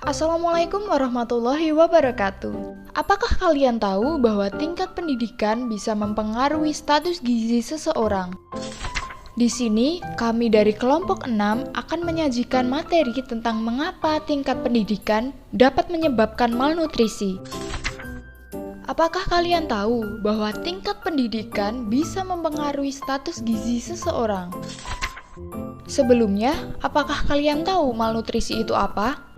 Assalamualaikum warahmatullahi wabarakatuh. Apakah kalian tahu bahwa tingkat pendidikan bisa mempengaruhi status gizi seseorang? Di sini, kami dari kelompok 6 akan menyajikan materi tentang mengapa tingkat pendidikan dapat menyebabkan malnutrisi. Apakah kalian tahu bahwa tingkat pendidikan bisa mempengaruhi status gizi seseorang? Sebelumnya, apakah kalian tahu malnutrisi itu apa?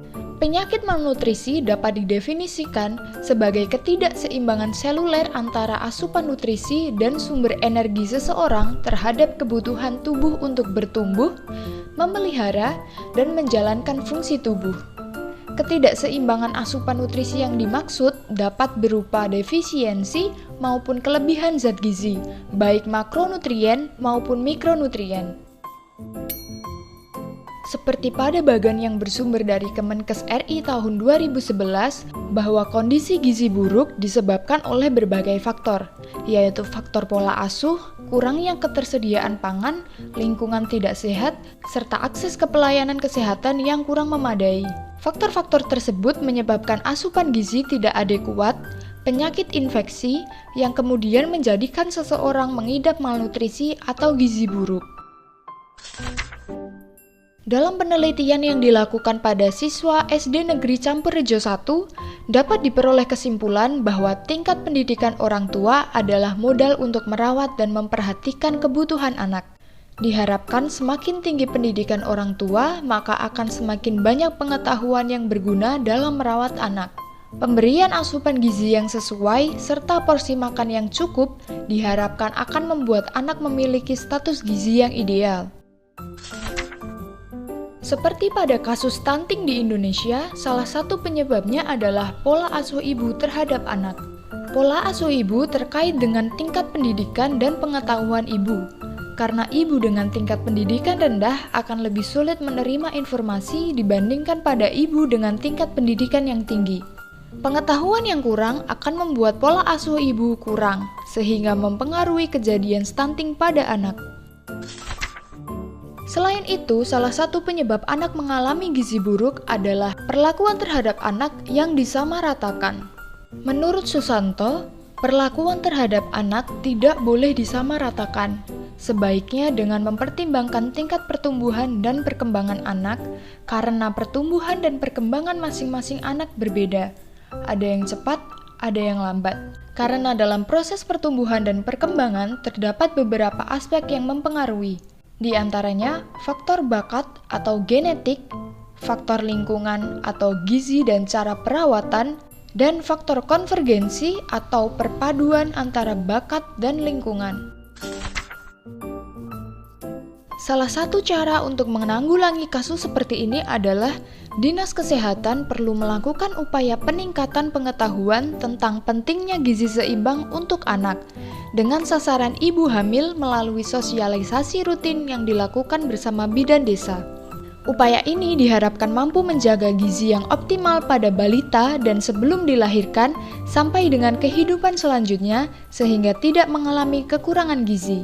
Penyakit malnutrisi dapat didefinisikan sebagai ketidakseimbangan seluler antara asupan nutrisi dan sumber energi seseorang terhadap kebutuhan tubuh untuk bertumbuh, memelihara, dan menjalankan fungsi tubuh. Ketidakseimbangan asupan nutrisi yang dimaksud dapat berupa defisiensi maupun kelebihan zat gizi, baik makronutrien maupun mikronutrien. Seperti pada bagan yang bersumber dari Kemenkes RI tahun 2011, bahwa kondisi gizi buruk disebabkan oleh berbagai faktor, yaitu faktor pola asuh, kurangnya ketersediaan pangan, lingkungan tidak sehat, serta akses ke pelayanan kesehatan yang kurang memadai. Faktor-faktor tersebut menyebabkan asupan gizi tidak adekuat, penyakit infeksi, yang kemudian menjadikan seseorang mengidap malnutrisi atau gizi buruk. Dalam penelitian yang dilakukan pada siswa SD Negeri Campurrejo 1, dapat diperoleh kesimpulan bahwa tingkat pendidikan orang tua adalah modal untuk merawat dan memperhatikan kebutuhan anak. Diharapkan semakin tinggi pendidikan orang tua, maka akan semakin banyak pengetahuan yang berguna dalam merawat anak. Pemberian asupan gizi yang sesuai serta porsi makan yang cukup diharapkan akan membuat anak memiliki status gizi yang ideal. Seperti pada kasus stunting di Indonesia, salah satu penyebabnya adalah pola asuh ibu terhadap anak. Pola asuh ibu terkait dengan tingkat pendidikan dan pengetahuan ibu. Karena ibu dengan tingkat pendidikan rendah akan lebih sulit menerima informasi dibandingkan pada ibu dengan tingkat pendidikan yang tinggi. Pengetahuan yang kurang akan membuat pola asuh ibu kurang, sehingga mempengaruhi kejadian stunting pada anak. Selain itu, salah satu penyebab anak mengalami gizi buruk adalah perlakuan terhadap anak yang disamaratakan. Menurut Susanto, perlakuan terhadap anak tidak boleh disamaratakan. Sebaiknya dengan mempertimbangkan tingkat pertumbuhan dan perkembangan anak, karena pertumbuhan dan perkembangan masing-masing anak berbeda. Ada yang cepat, ada yang lambat. Karena dalam proses pertumbuhan dan perkembangan terdapat beberapa aspek yang mempengaruhi. Di antaranya, faktor bakat atau genetik, faktor lingkungan atau gizi dan cara perawatan, dan faktor konvergensi atau perpaduan antara bakat dan lingkungan. Salah satu cara untuk menanggulangi kasus seperti ini adalah Dinas Kesehatan perlu melakukan upaya peningkatan pengetahuan tentang pentingnya gizi seimbang untuk anak dengan sasaran ibu hamil melalui sosialisasi rutin yang dilakukan bersama bidan desa. Upaya ini diharapkan mampu menjaga gizi yang optimal pada balita dan sebelum dilahirkan sampai dengan kehidupan selanjutnya sehingga tidak mengalami kekurangan gizi.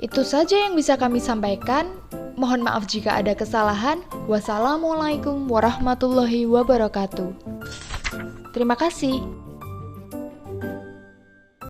Itu saja yang bisa kami sampaikan. Mohon maaf jika ada kesalahan. Wassalamualaikum warahmatullahi wabarakatuh. Terima kasih.